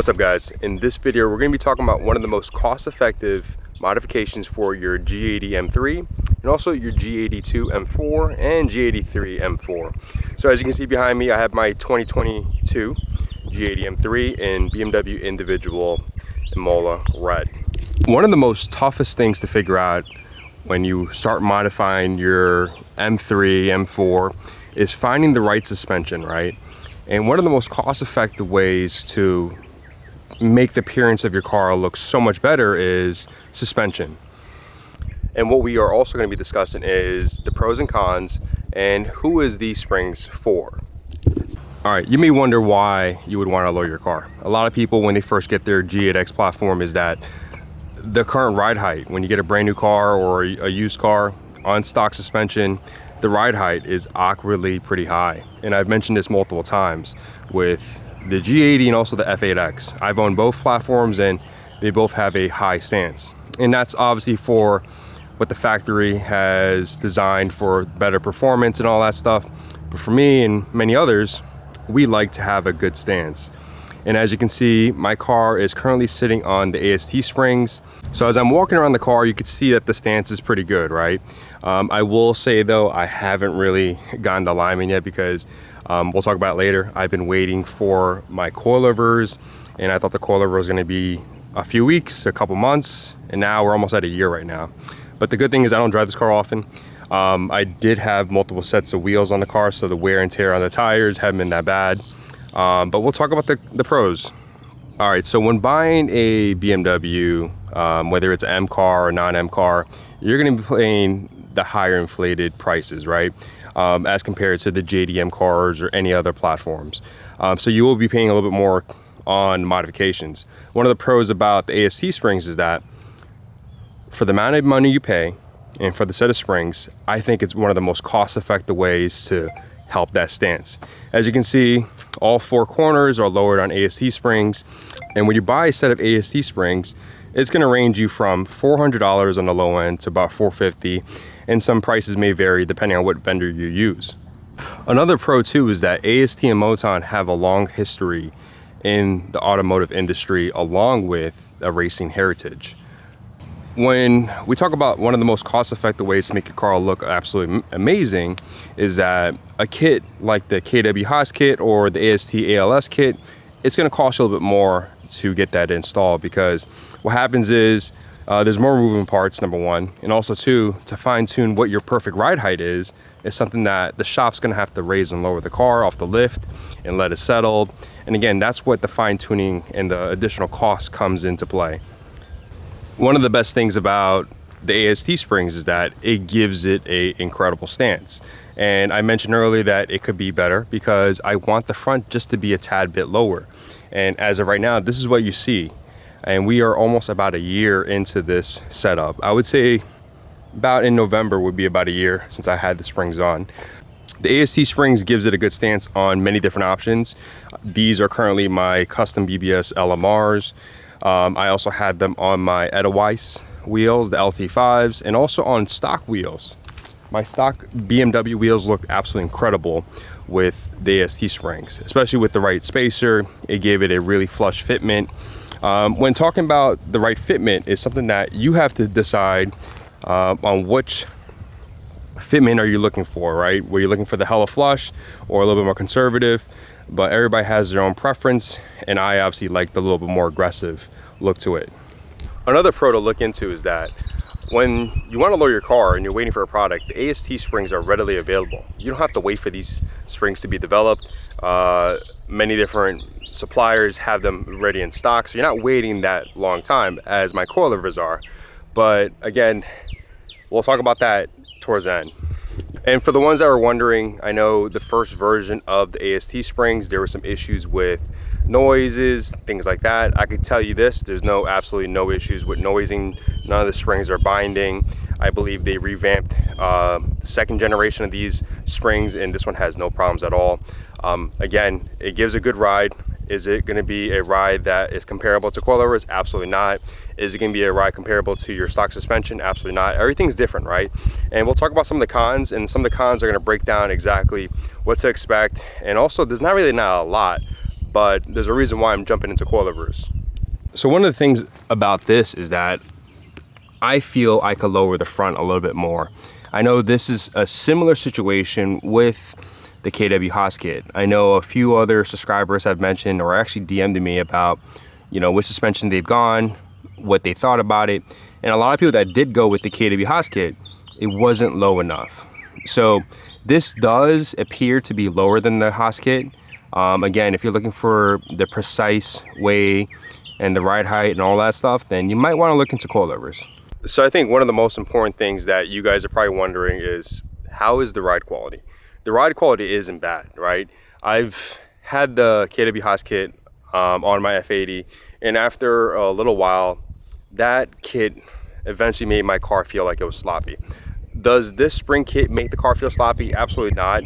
What's up guys? In this video we're going to be talking about one of the most cost-effective modifications for your G80 M3 and also your G82 M4 and G83 M4. So as you can see behind me, I have my 2022 G80 M3 in BMW individual Imola red. One of the most toughest things to figure out when you start modifying your M3, M4 is finding the right suspension, right? And one of the most cost-effective ways to make the appearance of your car look so much better is suspension. And what we are also going to be discussing is the pros and cons and who is these springs for. All right, you may wonder why you would want to lower your car. A lot of people, when they first get their G8X platform, is that the current ride height, when you get a brand new car or a used car on stock suspension, the ride height is awkwardly pretty high. And I've mentioned this multiple times with the G80 and also the F8X. I've owned both platforms and they both have a high stance. And that's obviously for what the factory has designed for better performance and all that stuff. But for me and many others, we like to have a good stance. And as you can see, my car is currently sitting on the AST Springs. So as I'm walking around the car, you can see that the stance is pretty good, right? I will say though, I haven't really gotten the alignment yet because we'll talk about it later. I've been waiting for my coilovers and I thought the coilover was gonna be a few weeks, a couple months, and now we're almost at a year right now. But the good thing is I don't drive this car often. I did have multiple sets of wheels on the car, so the wear and tear on the tires haven't been that bad. But we'll talk about the pros. All right, so when buying a BMW, whether it's an M car or non-M car, you're gonna be paying the higher inflated prices, right? As compared to the JDM cars or any other platforms. So you will be paying a little bit more on modifications. One of the pros about the AST Springs is that for the amount of money you pay and for the set of springs, I think it's one of the most cost-effective ways to help that stance. As you can see, all four corners are lowered on AST Springs. And when you buy a set of AST Springs, it's gonna range you from $400 on the low end to about $450, and some prices may vary depending on what vendor you use. Another pro too is that AST and Moton have a long history in the automotive industry along with a racing heritage. When we talk about one of the most cost-effective ways to make your car look absolutely amazing is that a kit like the KW Haas kit or the AST ALS kit, it's gonna cost you a little bit more to get that installed because what happens is there's more moving parts, number one, and also two, to fine-tune what your perfect ride height is something that the shop's gonna have to raise and lower the car off the lift and let it settle. And again, that's what the fine-tuning and the additional cost comes into play. One of the best things about the AST Springs is that it gives it an incredible stance. And I mentioned earlier that it could be better because I want the front just to be a tad bit lower. And as of right now, this is what you see. And we are almost about a year into this setup. I would say about in November would be about a year since I had the springs on. The AST Springs gives it a good stance on many different options. These are currently my custom BBS LMRs. I also had them on my Edelweiss wheels, the LT5s, and also on stock wheels. My stock BMW wheels look absolutely incredible with the AST Springs, especially with the right spacer. It gave it a really flush fitment. When talking about the right fitment is something that you have to decide on which fitment are you looking for, right? Were you looking for the hella flush or a little bit more conservative? But everybody has their own preference, and I obviously like the little bit more aggressive look to it. Another pro to look into is that when you want to lower your car and you're waiting for a product, the AST Springs are readily available. You don't have to wait for these springs to be developed. Many different suppliers have them ready in stock, so you're not waiting that long time as my coilovers are. But again, we'll talk about that towards the end. And for the ones that were wondering, I know the first version of the AST Springs, there were some issues with noises, things like that. I could tell you this, there's absolutely no issues with noising. None of the springs are binding. I believe they revamped the second generation of these springs, and this one has no problems at all. Again, it gives a good ride. Is it going to be a ride that is comparable to coilovers? Absolutely not. Is it going to be a ride comparable to your stock suspension? Absolutely not. Everything's different, right? And we'll talk about some of the cons, and some of the cons are going to break down exactly what to expect. And also, there's not a lot, but there's a reason why I'm jumping into coilovers. So one of the things about this is that I feel I could lower the front a little bit more. I know this is a similar situation with the KW Haas kit. I know a few other subscribers have mentioned or actually DM'd me about, you know, which suspension they've gone, what they thought about it. And a lot of people that did go with the KW Haas kit, it wasn't low enough. So this does appear to be lower than the Haas kit. Again, if you're looking for the precise way and the ride height and all that stuff, then you might want to look into coilovers. So I think one of the most important things that you guys are probably wondering is, how is the ride quality? The ride quality isn't bad, right? I've had the KW Haas kit on my F80, and after a little while, that kit eventually made my car feel like it was sloppy. Does this spring kit make the car feel sloppy? Absolutely not.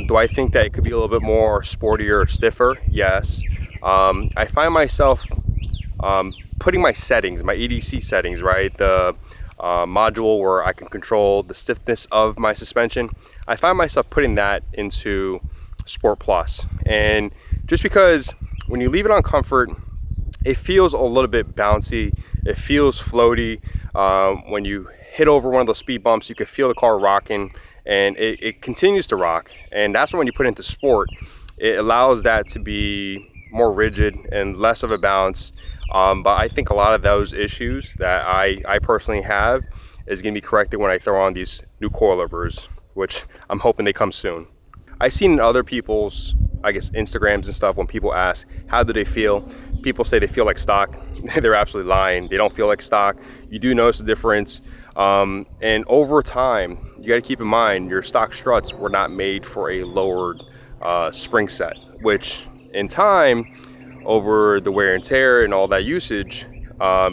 Do I think that it could be a little bit more sportier or stiffer? Yes. I find myself putting my settings, my EDC settings, right? The module where I can control the stiffness of my suspension. I find myself putting that into Sport Plus. And just because when you leave it on comfort, it feels a little bit bouncy. It feels floaty. When you hit over one of those speed bumps, you can feel the car rocking, and it continues to rock. And that's when you put it into sport, it allows that to be more rigid and less of a bounce. But I think a lot of those issues that I personally have is going to be corrected when I throw on these new coilovers, which I'm hoping they come soon. I've seen in other people's, I guess, Instagrams and stuff, when people ask, how do they feel? People say they feel like stock. They're absolutely lying. They don't feel like stock. You do notice the difference. And over time, you got to keep in mind, your stock struts were not made for a lowered spring set, which in time, over the wear and tear and all that usage,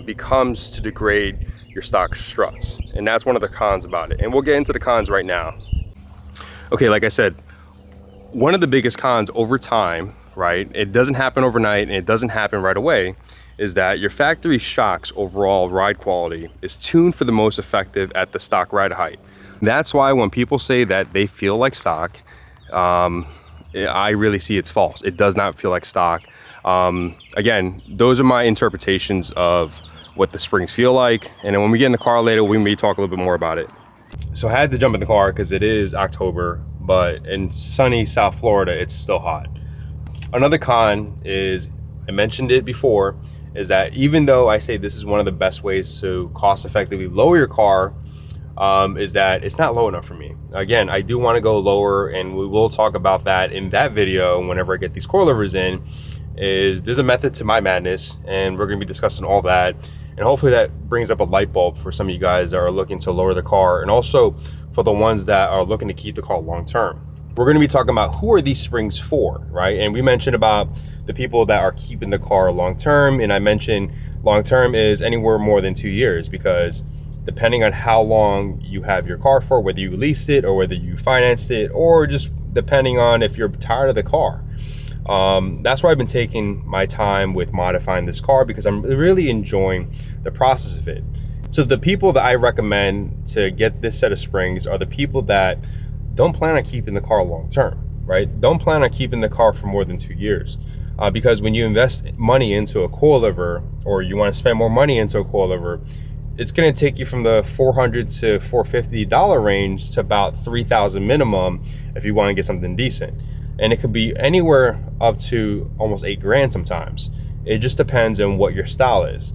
becomes to degrade your stock struts. And that's one of the cons about it. And we'll get into the cons right now. Okay, like I said, one of the biggest cons over time, right? It doesn't happen overnight and it doesn't happen right away, is that your factory shock's overall ride quality is tuned for the most effective at the stock ride height. That's why when people say that they feel like stock, I really see it's false. It does not feel like stock. Again, those are my interpretations of what the springs feel like. And then when we get in the car later, we may talk a little bit more about it. So I had to jump in the car because it is October, but in sunny South Florida, it's still hot. Another con is, I mentioned it before, is that even though I say this is one of the best ways to cost effectively lower your car, is that it's not low enough for me. Again, I do want to go lower, and we will talk about that in that video whenever I get these coilovers in. There's a method to my madness, and we're going to be discussing all that. And hopefully that brings up a light bulb for some of you guys that are looking to lower the car, and also for the ones that are looking to keep the car long term. We're going to be talking about who are these springs for, right? And we mentioned about the people that are keeping the car long term, and I mentioned long term is anywhere more than 2 years, because depending on how long you have your car for, whether you leased it or whether you financed it, or just depending on if you're tired of the car. That's why I've been taking my time with modifying this car, because I'm really enjoying the process of it. So the people that I recommend to get this set of springs are the people that don't plan on keeping the car long term, right? Don't plan on keeping the car for more than 2 years. Because when you invest money into a coilover, or you want to spend more money into a coilover, it's going to take you from the $400 to $450 range to about $3,000 minimum if you want to get something decent. And it could be anywhere up to almost $8,000 sometimes. It just depends on what your style is.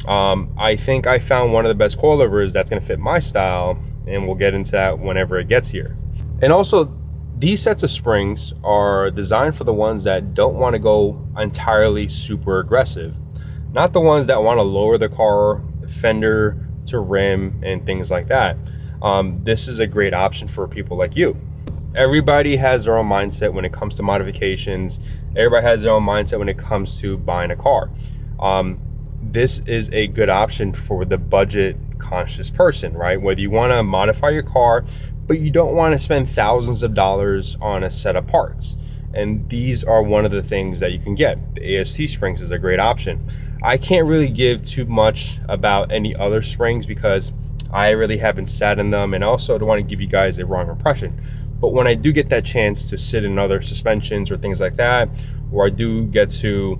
I think I found one of the best coilovers that's going to fit my style, and we'll get into that whenever it gets here. And also, these sets of springs are designed for the ones that don't want to go entirely super aggressive, not the ones that want to lower the car fender to rim and things like that. This is a great option for people like you. Everybody has their own mindset when it comes to modifications. Everybody has their own mindset when it comes to buying a car. This is a good option for the budget conscious person, right? Whether you want to modify your car, but you don't want to spend thousands of dollars on a set of parts. And these are one of the things that you can get. The AST Springs is a great option. I can't really give too much about any other springs because I really haven't sat in them, and also I don't want to give you guys a wrong impression. But when I do get that chance to sit in other suspensions or things like that, or I do get to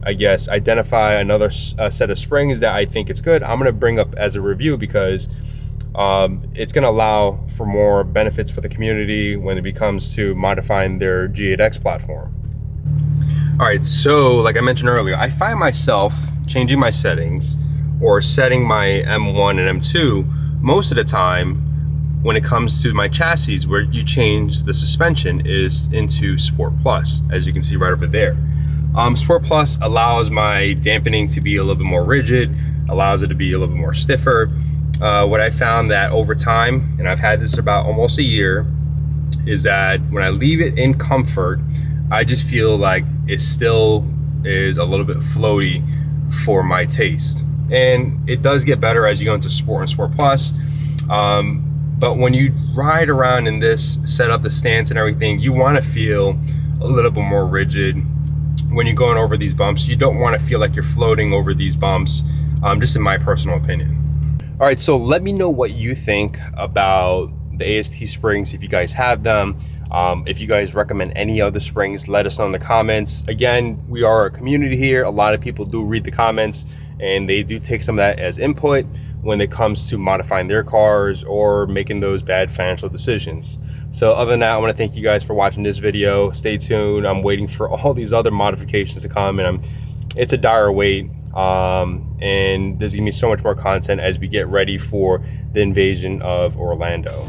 I guess identify another set of springs that I think it's good, I'm going to bring up as a review, because it's going to allow for more benefits for the community when it comes to modifying their G8X platform. All right, so like I mentioned earlier, I find myself changing my settings or setting my M1 and M2 most of the time when it comes to my chassis, where you change the suspension, is into Sport Plus, as you can see right over there. Sport Plus allows my dampening to be a little bit more rigid, allows it to be a little bit more stiffer. What I found that over time, and I've had this about almost a year, is that when I leave it in comfort, I just feel like it still is a little bit floaty for my taste. And it does get better as you go into Sport and Sport Plus. But when you ride around in this, set up the stance and everything, you want to feel a little bit more rigid. When you're going over these bumps, you don't want to feel like you're floating over these bumps, just in my personal opinion. All right, so let me know what you think about the AST Springs, if you guys have them. If you guys recommend any other springs, let us know in the comments. Again, we are a community here. A lot of people do read the comments, and they do take some of that as input when it comes to modifying their cars or making those bad financial decisions. So other than that, I want to thank you guys for watching this video. Stay tuned. I'm waiting for all these other modifications to come, and it's a dire wait. And there's gonna be so much more content as we get ready for the invasion of Orlando.